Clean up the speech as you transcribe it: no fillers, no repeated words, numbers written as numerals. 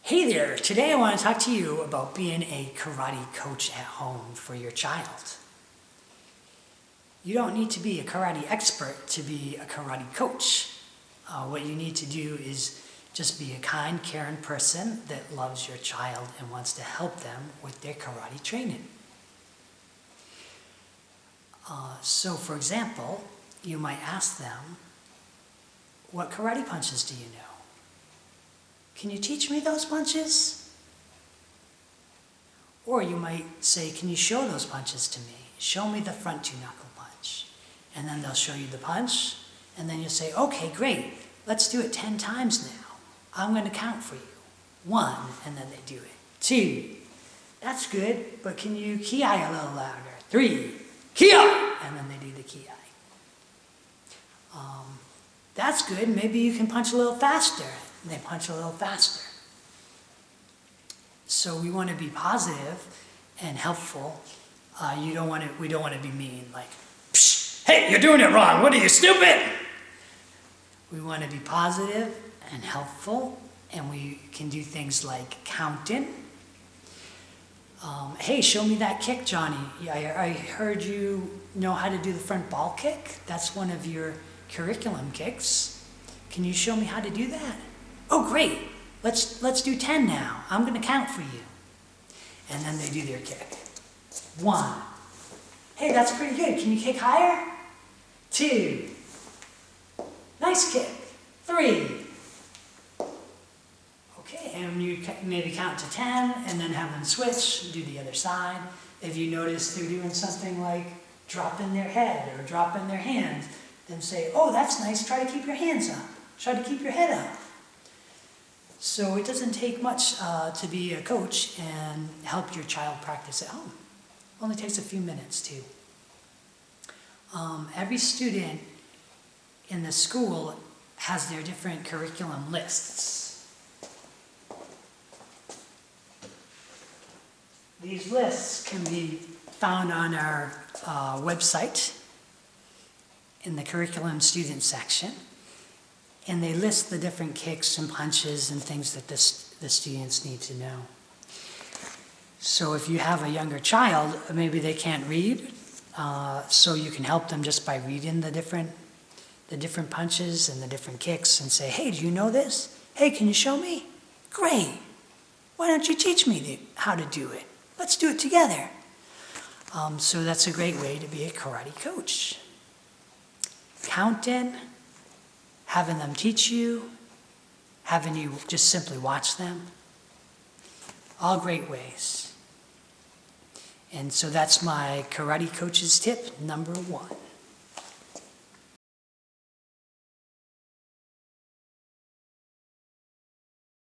Hey there, today I want to talk to you about being a karate coach at home for your child. You don't need to be a karate expert to be a karate coach. What you need to do is just be a kind, caring person that loves your child and wants to help them with their karate training. So for example, you might ask them, what karate punches do you know? Can you teach me those punches? Or you might say, can you show those punches to me? Show me the front two knuckle punch. And then they'll show you the punch, and then you'll say, okay, great, let's do it 10 times now. I'm going to count for you. 1, and then they do it. 2, that's good, but can you ki-ai a little louder? 3, ki-ai, and then they do the ki-ai. That's good, maybe you can punch a little faster. And they punch a little faster. So we want to be positive and helpful. We don't want to be mean, like, psh, hey, you're doing it wrong. What are you, stupid? We want to be positive and helpful, and we can do things like counting. Hey, show me that kick, Johnny. I heard you know how to do the front ball kick. That's one of your curriculum kicks. Can you show me how to do that? Oh, great. Let's do 10 now. I'm going to count for you. And then they do their kick. 1. Hey, that's pretty good. Can you kick higher? 2. Nice kick. 3. Okay, and you maybe count to 10 and then have them switch, do the other side. If you notice they're doing something like dropping their head or dropping their hands, then say, oh, that's nice. Try to keep your hands up. Try to keep your head up. So it doesn't take much to be a coach and help your child practice at home. It only takes a few minutes too. Every student in the school has their different curriculum lists. These lists can be found on our website in the curriculum student section. And they list the different kicks and punches and things that the students need to know. So if you have a younger child, maybe they can't read, so you can help them just by reading the different punches and the different kicks and say, hey, do you know this? Hey, can you show me? Great. Why don't you teach me how to do it? Let's do it together. So that's a great way to be a karate coach. Counting, having them teach you, having you just simply watch them. All great ways. And so that's my karate coach's tip number 1.